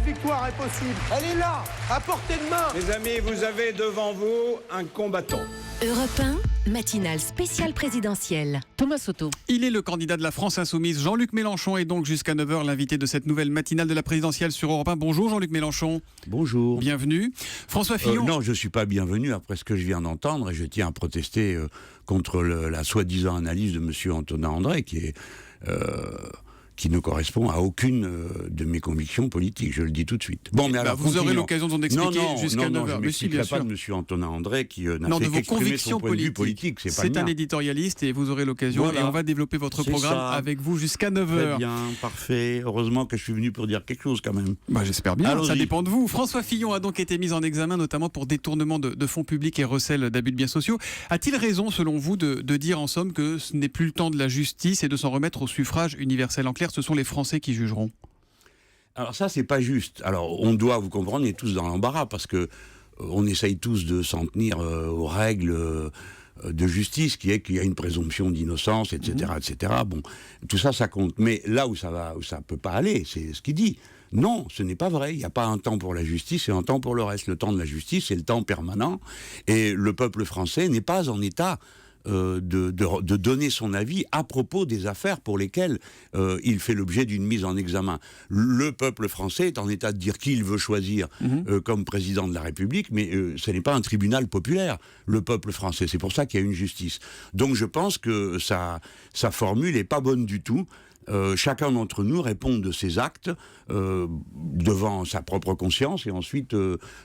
Cette victoire est possible. Elle est là, à portée de main. Mes amis, vous avez devant vous un combattant. Europe 1, matinale spéciale présidentielle. Thomas Soto. Il est le candidat de la France Insoumise, Jean-Luc Mélenchon, et donc jusqu'à 9h l'invité de cette nouvelle matinale de la présidentielle sur Europe 1. Bonjour Jean-Luc Mélenchon. Bonjour. Bienvenue. François Fillon. Non, je ne suis pas bienvenu après ce que je viens d'entendre, et je tiens à protester contre la soi-disant analyse de M. Antonin André, qui ne correspond à aucune de mes convictions politiques, je le dis tout de suite. Bon, mais alors, vous aurez l'occasion d'en expliquer jusqu'à 9h. Non, je ne m'expliquerai pas de M. Antonin André qui n'a fait qu'exprimer son point de vue politique. C'est un éditorialiste et vous aurez l'occasion, voilà. Et on va développer votre programme avec vous jusqu'à 9h. Très bien, parfait. Heureusement que je suis venu pour dire quelque chose quand même. J'espère bien, ça dépend de vous. François Fillon a donc été mis en examen, notamment pour détournement de fonds publics et recel d'abus de biens sociaux. A-t-il raison, selon vous, de dire en somme que ce n'est plus le temps de la justice et de s'en remettre au suffrage universel? En clair, ce sont les Français qui jugeront. Alors ça, c'est pas juste. Alors, on doit, vous comprendre, on est tous dans l'embarras parce que on essaye tous de s'en tenir aux règles de justice, qui est qu'il y a une présomption d'innocence, etc., etc. Bon, tout ça, ça compte. Mais là où ça peut pas aller, c'est ce qu'il dit. Non, ce n'est pas vrai. Il n'y a pas un temps pour la justice et un temps pour le reste. Le temps de la justice, c'est le temps permanent. Et le peuple français n'est pas en état de donner son avis à propos des affaires pour lesquelles il fait l'objet d'une mise en examen. Le peuple français est en état de dire qui il veut choisir comme président de la République, mais ce n'est pas un tribunal populaire, le peuple français. C'est pour ça qu'il y a une justice. Donc je pense que sa formule n'est pas bonne du tout. Chacun d'entre nous répond de ses actes devant sa propre conscience et ensuite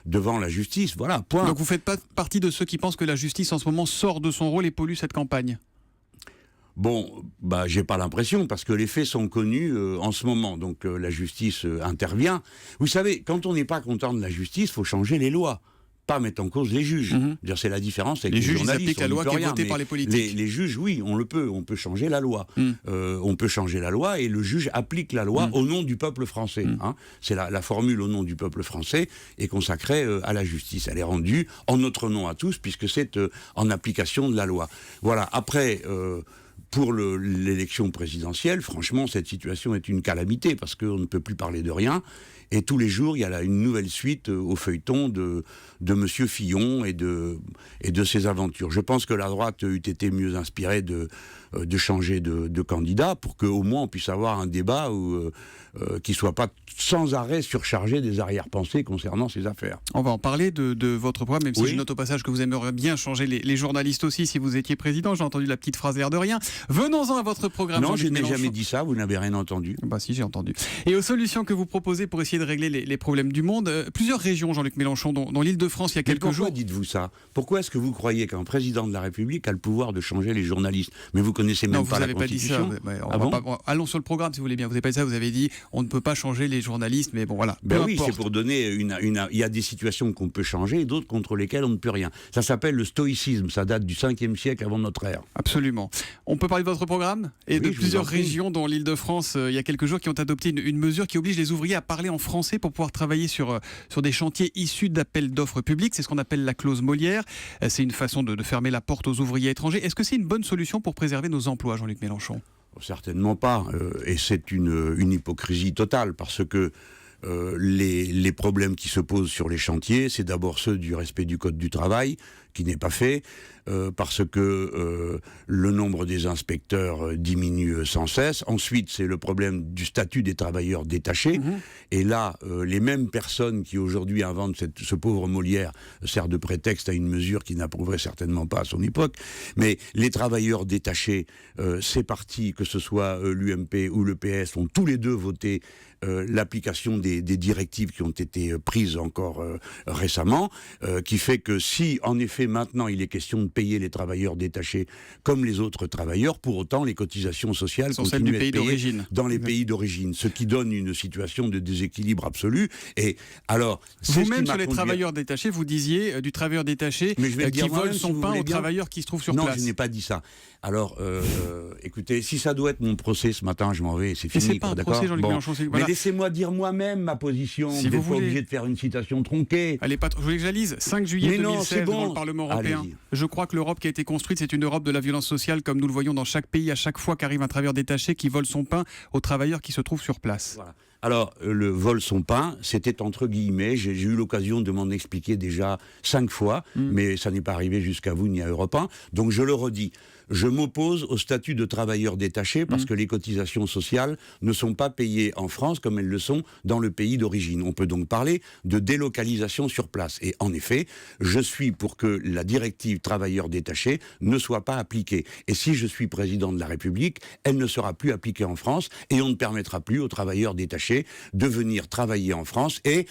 devant la justice. Voilà, point. Donc vous ne faites pas partie de ceux qui pensent que la justice en ce moment sort de son rôle et pollue cette campagne? Bon, j'ai pas l'impression, parce que les faits sont connus en ce moment, donc la justice intervient. Vous savez, quand on n'est pas content de la justice, il faut changer les lois. Pas mettre en cause les juges. C'est la différence avec les juges. Journalistes. Ils appliquent la loi qui est votée par les politiques. Les juges, oui, on peut changer la loi. On peut changer la loi et le juge applique la loi au nom du peuple français. C'est la formule au nom du peuple français est consacrée à la justice. Elle est rendue en notre nom à tous puisque c'est en application de la loi. Voilà. Après. Pour l'élection présidentielle, franchement, cette situation est une calamité parce qu'on ne peut plus parler de rien. Et tous les jours, il y a là une nouvelle suite au feuilleton de Monsieur Fillon et de ses aventures. Je pense que la droite eût été mieux inspirée de changer de candidat pour qu'au moins on puisse avoir un débat qui soit pas sans arrêt surchargé des arrière-pensées concernant ces affaires. On va en parler de votre programme, même si je note au passage que vous aimeriez bien changer les journalistes aussi si vous étiez président. J'ai entendu la petite phrase l'air de rien. Venons-en à votre programme. Non, je n'ai jamais dit ça, vous n'avez rien entendu. Si, j'ai entendu. Et aux solutions que vous proposez pour essayer de régler les problèmes du monde, plusieurs régions, Jean-Luc Mélenchon, dont l'Île-de-France il y a quelques jours. Pourquoi dites-vous ça? Pourquoi est-ce que vous croyez qu'un président de la République a le pouvoir de changer les journalistes? Mais vous connaissez même pas la Constitution. Pas dit ça. Allons sur le programme si vous voulez bien. Vous n'avez pas dit ça, vous avez dit on ne peut pas changer les journalistes, mais bon voilà. Oui, c'est pour donner il y a des situations qu'on peut changer et d'autres contre lesquelles on ne peut rien. Ça s'appelle le stoïcisme, ça date du 5e siècle avant notre ère. Absolument. On peut parler de votre programme et de plusieurs régions, dont l'Île-de-France, il y a quelques jours, qui ont adopté une mesure qui oblige les ouvriers à parler en français pour pouvoir travailler sur des chantiers issus d'appels d'offres publics. C'est ce qu'on appelle la clause Molière. C'est une façon de fermer la porte aux ouvriers étrangers. Est-ce que c'est une bonne solution pour préserver nos emplois, Jean-Luc Mélenchon? Certainement pas. Et c'est une hypocrisie totale parce que les problèmes qui se posent sur les chantiers, c'est d'abord ceux du respect du Code du travail, qui n'est pas fait, parce que le nombre des inspecteurs diminue sans cesse. Ensuite, c'est le problème du statut des travailleurs détachés. Et là, les mêmes personnes qui aujourd'hui inventent ce pauvre Molière servent de prétexte à une mesure qui n'approuverait certainement pas à son époque. Mais les travailleurs détachés, ces partis, que ce soit l'UMP ou le PS, ont tous les deux voté l'application des directives qui ont été prises encore récemment, qui fait que si, en effet, maintenant, il est question de payer les travailleurs détachés comme les autres travailleurs, pour autant, les cotisations sociales continuent à être payées dans les pays d'origine, ce qui donne une situation de déséquilibre absolu. Et alors, vous-même, sur les travailleurs détachés, vous disiez du travailleur détaché qui vole son pain aux travailleurs qui se trouvent sur place. Non, je n'ai pas dit ça. Alors, écoutez, si ça doit être mon procès ce matin, je m'en vais, c'est fini. C'est pas un procès, Jean-Luc Mélenchon. Mais laissez-moi dire moi-même ma position. Si vous n'êtes pas obligé de faire une citation tronquée. Allez, je voulais que je la lise. 5 juillet 2016, devant le Parlement européen. Allez-y. Je crois que l'Europe qui a été construite, c'est une Europe de la violence sociale, comme nous le voyons dans chaque pays, à chaque fois qu'arrive un travailleur détaché qui vole son pain aux travailleurs qui se trouvent sur place. Voilà. Alors, le vol son pain, c'était entre guillemets, j'ai eu l'occasion de m'en expliquer déjà 5 fois, mais ça n'est pas arrivé jusqu'à vous ni à Europe 1, donc je le redis. Je m'oppose au statut de travailleur détaché parce que les cotisations sociales ne sont pas payées en France comme elles le sont dans le pays d'origine. On peut donc parler de délocalisation sur place. Et en effet, je suis pour que la directive travailleur détaché ne soit pas appliquée. Et si je suis président de la République, elle ne sera plus appliquée en France et on ne permettra plus aux travailleurs détachés de venir travailler en France et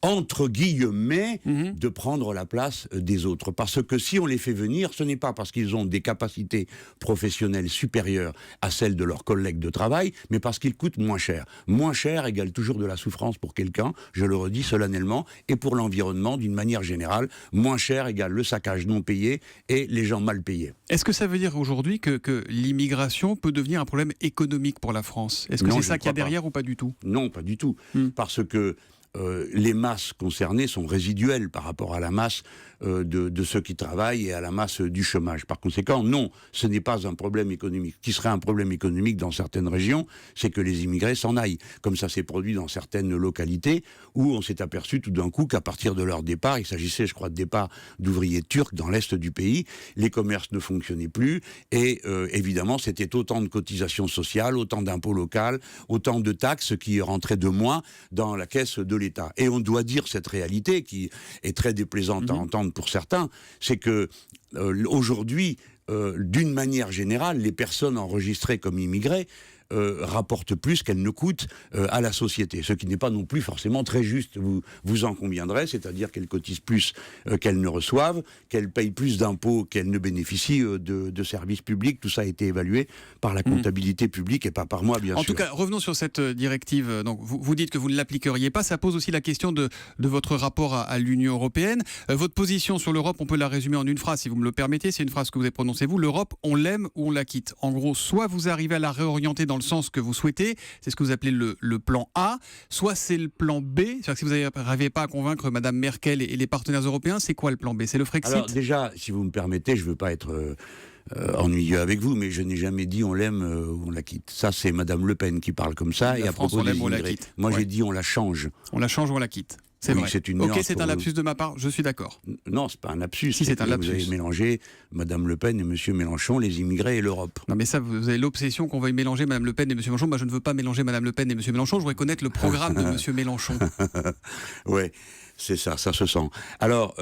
entre guillemets, de prendre la place des autres. Parce que si on les fait venir, ce n'est pas parce qu'ils ont des capacités professionnelles supérieures à celles de leurs collègues de travail, mais parce qu'ils coûtent moins cher. Moins cher égale toujours de la souffrance pour quelqu'un, je le redis solennellement, et pour l'environnement d'une manière générale. Moins cher égale le saccage non payé et les gens mal payés. Est-ce que ça veut dire aujourd'hui que l'immigration peut devenir un problème économique pour la France? Est-ce que Non, c'est je ça ne qu'il y a crois pas. derrière ou pas du tout? Non, pas du tout. Parce que les masses concernées sont résiduelles par rapport à la masse de ceux qui travaillent et à la masse du chômage. Par conséquent, non, ce n'est pas un problème économique. Ce qui serait un problème économique dans certaines régions, c'est que les immigrés s'en aillent, comme ça s'est produit dans certaines localités où on s'est aperçu tout d'un coup qu'à partir de leur départ, il s'agissait, je crois, de départ d'ouvriers turcs dans l'est du pays, les commerces ne fonctionnaient plus et évidemment, c'était autant de cotisations sociales, autant d'impôts locaux, autant de taxes qui rentraient de moins dans la caisse de l'État. Et on doit dire cette réalité qui est très déplaisante à entendre pour certains, c'est que aujourd'hui, d'une manière générale, les personnes enregistrées comme immigrés rapportent plus qu'elles ne coûtent à la société. Ce qui n'est pas non plus forcément très juste, vous en conviendrez, c'est-à-dire qu'elles cotisent plus qu'elles ne reçoivent, qu'elles payent plus d'impôts qu'elles ne bénéficient de services publics. Tout ça a été évalué par la comptabilité publique et pas par moi, bien sûr. En tout cas, revenons sur cette directive. Donc, vous dites que vous ne l'appliqueriez pas. Ça pose aussi la question de votre rapport à l'Union européenne. Votre position sur l'Europe, on peut la résumer en une phrase, si vous me le permettez. C'est une phrase que vous avez prononcée, vous. L'Europe, on l'aime ou on la quitte. En gros, soit vous arrivez à la réorienter dans le sens que vous souhaitez, c'est ce que vous appelez le plan A, soit c'est le plan B. C'est-à-dire que si vous n'arrivez pas à convaincre Mme Merkel et les partenaires européens, c'est quoi le plan B? C'est le Frexit? Alors déjà, si vous me permettez, je ne veux pas être ennuyeux avec vous, mais je n'ai jamais dit on l'aime ou on la quitte. Ça, c'est Mme Le Pen qui parle comme ça, et à propos des immigrés. Moi, j'ai dit on la change. On la change ou on la quitte. C'est oui, vrai. C'est une ok, nuance c'est un lapsus de ma part, je suis d'accord. Non, c'est pas un lapsus. Si, c'est un lapsus. Vous avez mélangé Mme Le Pen et M. Mélenchon, les immigrés et l'Europe. Non, mais ça, vous avez l'obsession qu'on veuille mélanger Mme Le Pen et M. Mélenchon. Moi, je ne veux pas mélanger Mme Le Pen et M. Mélenchon. Je voudrais connaître le programme de M. Mélenchon. Ouais. C'est ça, ça se sent. Alors,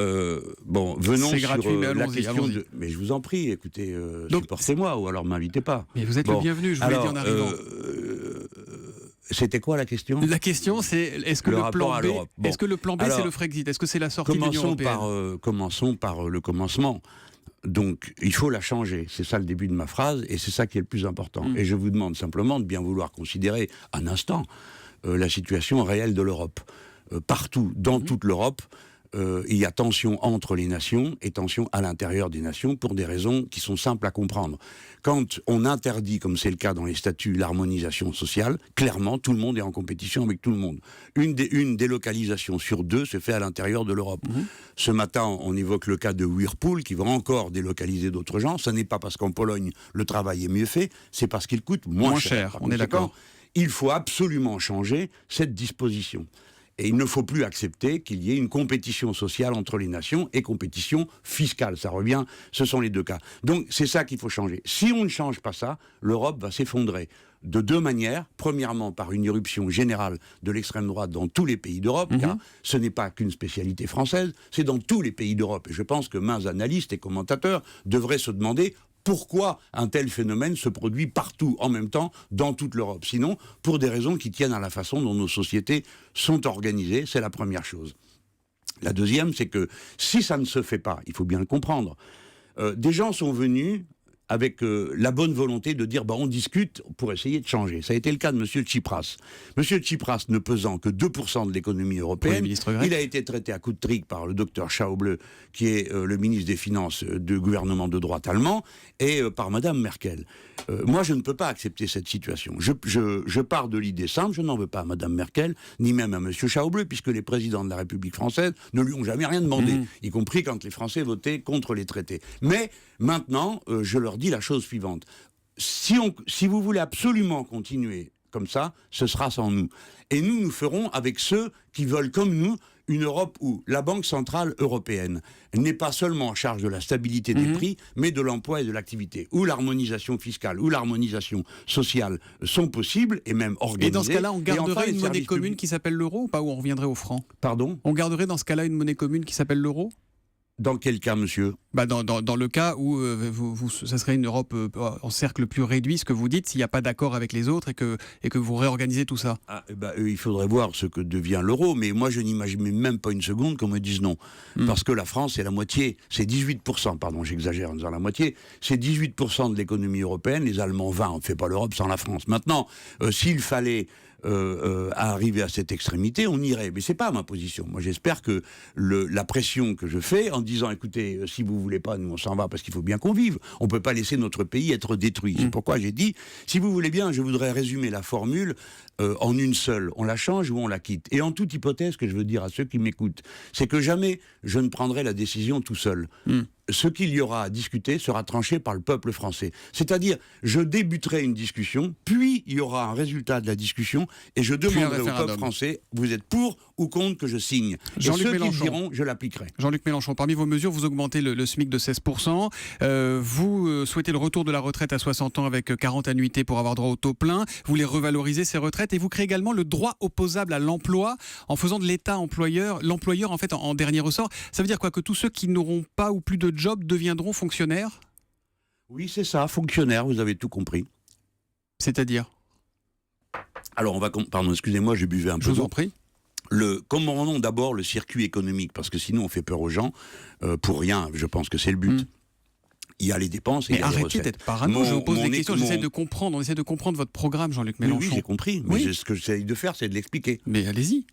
bon, venons sur gratuit, mais la allons-y, question allons-y. de... Mais je vous en prie, écoutez, Donc, supportez-moi, ou alors m'invitez pas. Mais vous êtes le bienvenu, je vous l'ai dit en arrivant. C'était quoi la question? La question, c'est est-ce que le plan B, bon. est-ce que le plan B, c'est le Frexit? Est-ce que c'est la sortie de l'Union européenne? Commençons par le commencement. Donc, il faut la changer. C'est ça le début de ma phrase, et c'est ça qui est le plus important. Et je vous demande simplement de bien vouloir considérer un instant la situation réelle de l'Europe. Partout, dans toute l'Europe, il y a tension entre les nations et tension à l'intérieur des nations pour des raisons qui sont simples à comprendre. Quand on interdit, comme c'est le cas dans les statuts, l'harmonisation sociale, clairement, tout le monde est en compétition avec tout le monde. Une délocalisation sur 2 se fait à l'intérieur de l'Europe. Ce matin, on évoque le cas de Whirlpool, qui va encore délocaliser d'autres gens. Ce n'est pas parce qu'en Pologne, le travail est mieux fait, c'est parce qu'il coûte moins cher. On est d'accord. Il faut absolument changer cette disposition. Et il ne faut plus accepter qu'il y ait une compétition sociale entre les nations et compétition fiscale. Ça revient, ce sont les deux cas. Donc c'est ça qu'il faut changer. Si on ne change pas ça, l'Europe va s'effondrer. De 2 manières. Premièrement, par une irruption générale de l'extrême droite dans tous les pays d'Europe, car ce n'est pas qu'une spécialité française, c'est dans tous les pays d'Europe. Et je pense que maints analystes et commentateurs devraient se demander pourquoi un tel phénomène se produit partout en même temps dans toute l'Europe. Sinon, pour des raisons qui tiennent à la façon dont nos sociétés sont organisées, c'est la première chose. La deuxième, c'est que si ça ne se fait pas, il faut bien le comprendre, des gens sont venus avec la bonne volonté de dire on discute pour essayer de changer. Ça a été le cas de M. Tsipras. M. Tsipras ne pesant que 2% de l'économie européenne, il a été traité à coup de trick par le docteur Schäuble, qui est le ministre des Finances du gouvernement de droite allemand, et par Mme Merkel. Moi, je ne peux pas accepter cette situation. Je pars de l'idée simple, je n'en veux pas à Mme Merkel, ni même à M. Schäuble, puisque les présidents de la République française ne lui ont jamais rien demandé, y compris quand les Français votaient contre les traités. Mais maintenant, je leur dis la chose suivante. Si vous voulez absolument continuer comme ça, ce sera sans nous. Et nous ferons avec ceux qui veulent comme nous une Europe où la Banque Centrale Européenne n'est pas seulement en charge de la stabilité des prix, mais de l'emploi et de l'activité, où l'harmonisation fiscale, où l'harmonisation sociale sont possibles et même organisées. Et dans ce cas-là, on garderait enfin, une monnaie commune qui s'appelle l'euro ou pas, ou on reviendrait au franc? Pardon ? On garderait dans ce cas-là une monnaie commune qui s'appelle l'euro? Dans quel cas, monsieur ? Dans le cas où ça serait une Europe en cercle plus réduit, ce que vous dites, s'il n'y a pas d'accord avec les autres et que vous réorganisez tout ça. Il faudrait voir ce que devient l'euro, mais moi je n'imagine même pas une seconde qu'on me dise non. Parce que la France, c'est la moitié, c'est 18%, pardon, j'exagère en disant la moitié, c'est 18% de l'économie européenne, les Allemands 20%, on ne fait pas l'Europe sans la France. Maintenant, s'il fallait arriver à cette extrémité, on irait. Mais c'est pas ma position. Moi, j'espère que la pression que je fais en disant, écoutez, si vous voulez pas, nous on s'en va parce qu'il faut bien qu'on vive. On peut pas laisser notre pays être détruit. C'est pourquoi j'ai dit, si vous voulez bien, je voudrais résumer la formule en une seule. On la change ou on la quitte. Et en toute hypothèse, que je veux dire à ceux qui m'écoutent, c'est que jamais je ne prendrai la décision tout seul. Ce qu'il y aura à discuter sera tranché par le peuple français. C'est-à-dire, je débuterai une discussion, puis il y aura un résultat de la discussion, et je demanderai au peuple français, vous êtes pour ou contre que je signe. Et ceux qui diront, je l'appliquerai. Jean-Luc Mélenchon, parmi vos mesures, vous augmentez le SMIC de 16%, vous souhaitez le retour de la retraite à 60 ans avec 40 annuités pour avoir droit au taux plein, vous voulez revaloriser ces retraites, et vous créez également le droit opposable à l'emploi, en faisant de l'État l'employeur en fait en dernier ressort. Ça veut dire quoi, que tous ceux qui n'auront pas ou plus de job deviendront fonctionnaires? Oui, c'est ça, fonctionnaires, vous avez tout compris. C'est-à-dire? Alors, pardon, excusez-moi, j'ai buvais un peu. Je vous en prie. Commandons d'abord le circuit économique, parce que sinon on fait peur aux gens, pour rien, je pense que c'est le but. Il y a les dépenses et il y a les recettes. Arrêtez d'être parano, je vous pose des questions, on essaie de comprendre votre programme, Jean-Luc Mélenchon. Oui, j'ai compris, mais ce que j'essaie de faire, c'est de l'expliquer. Mais allez-y.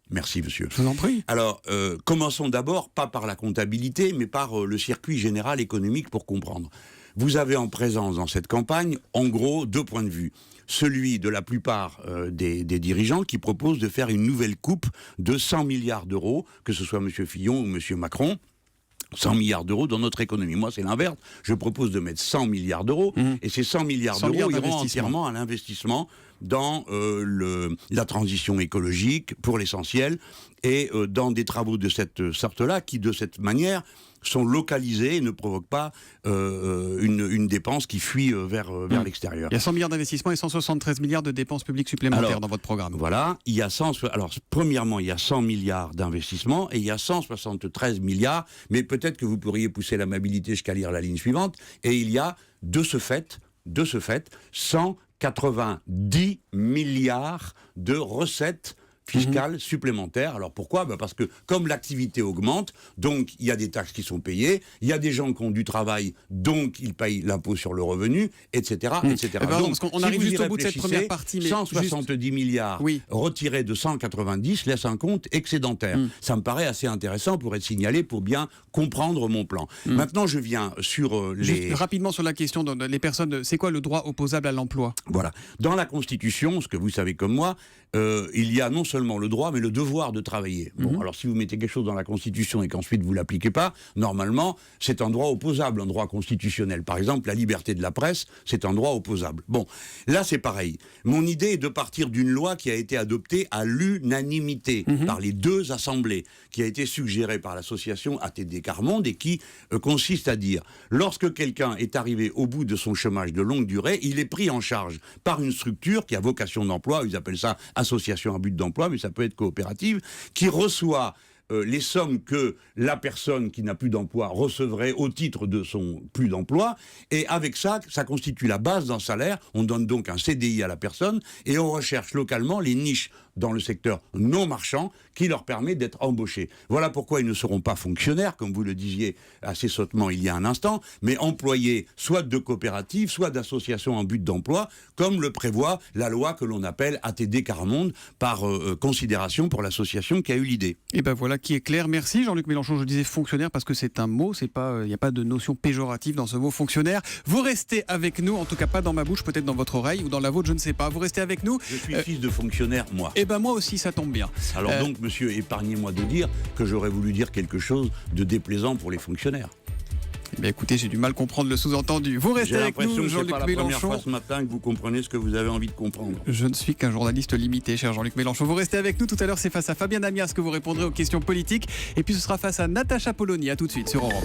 Merci, monsieur. Je vous en prie. Alors, commençons d'abord, pas par la comptabilité, mais par le circuit général économique pour comprendre. Vous avez en présence dans cette campagne, en gros, deux points de vue. Celui de la plupart des dirigeants qui proposent de faire une nouvelle coupe de 100 milliards d'euros, que ce soit M. Fillon ou M. Macron. 100 milliards d'euros dans notre économie. Moi, c'est l'inverse. Je propose de mettre 100 milliards d'euros, et ces 100 milliards d'euros iront entièrement à l'investissement dans la transition écologique, pour l'essentiel, et dans des travaux de cette sorte-là, qui, de cette manière, sont localisés et ne provoquent pas une dépense qui fuit vers l'extérieur. Il y a 100 milliards d'investissements et 173 milliards de dépenses publiques supplémentaires dans votre programme. Voilà, premièrement, il y a 100 milliards d'investissements et il y a 173 milliards, mais peut-être que vous pourriez pousser l'amabilité jusqu'à lire la ligne suivante, et il y a, de ce fait, 190 milliards de recettes fiscales supplémentaires. Alors pourquoi ? Parce que comme l'activité augmente, donc il y a des taxes qui sont payées, il y a des gens qui ont du travail, donc ils payent l'impôt sur le revenu, etc. etc. Pardon, donc, parce qu'on arrive juste au bout de cette première partie. Mais 170 milliards retirés de 190 laissent un compte excédentaire. Ça me paraît assez intéressant pour être signalé, pour bien comprendre mon plan. Maintenant, je viens sur Juste rapidement sur la question des personnes, c'est quoi le droit opposable à l'emploi ? Voilà. Dans la Constitution, ce que vous savez comme moi, il y a non seulement le droit, mais le devoir de travailler. Bon, alors si vous mettez quelque chose dans la Constitution et qu'ensuite vous ne l'appliquez pas, normalement, c'est un droit opposable, un droit constitutionnel. Par exemple, la liberté de la presse, c'est un droit opposable. Bon, là c'est pareil. Mon idée est de partir d'une loi qui a été adoptée à l'unanimité par les deux assemblées, qui a été suggérée par l'association ATD Carmonde et qui consiste à dire, lorsque quelqu'un est arrivé au bout de son chômage de longue durée, il est pris en charge par une structure qui a vocation d'emploi, ils appellent ça association à but d'emploi, mais ça peut être coopérative, qui reçoit les sommes que la personne qui n'a plus d'emploi recevrait au titre de son plus d'emploi, et avec ça, ça constitue la base d'un salaire. On donne donc un CDI à la personne, et on recherche localement les niches dans le secteur non marchand qui leur permet d'être embauchés. Voilà pourquoi ils ne seront pas fonctionnaires, comme vous le disiez assez sottement il y a un instant, mais employés soit de coopératives, soit d'associations en but d'emploi, comme le prévoit la loi que l'on appelle ATD Carmonde, par considération pour l'association qui a eu l'idée. Et ben voilà qui est clair. Merci Jean-Luc Mélenchon. Je disais fonctionnaire parce que c'est un mot, il n'y a pas de notion péjorative dans ce mot fonctionnaire. Vous restez avec nous, en tout cas pas dans ma bouche, peut-être dans votre oreille ou dans la vôtre, je ne sais pas. Vous restez avec nous. Je suis fils de fonctionnaire, moi. Et ben moi aussi, ça tombe bien. Alors donc, monsieur, épargnez-moi de dire que j'aurais voulu dire quelque chose de déplaisant pour les fonctionnaires. Écoutez, j'ai du mal à comprendre le sous-entendu. Vous restez J'ai avec l'impression nous, que c'est pas Jean-Luc la première Mélenchon. fois ce matin que vous comprenez ce que vous avez envie de comprendre. Je ne suis qu'un journaliste limité, cher Jean-Luc Mélenchon. Vous restez avec nous. Tout à l'heure, c'est face à Fabien Amias que vous répondrez aux questions politiques. Et puis, ce sera face à Natacha Polony. À tout de suite sur Europe.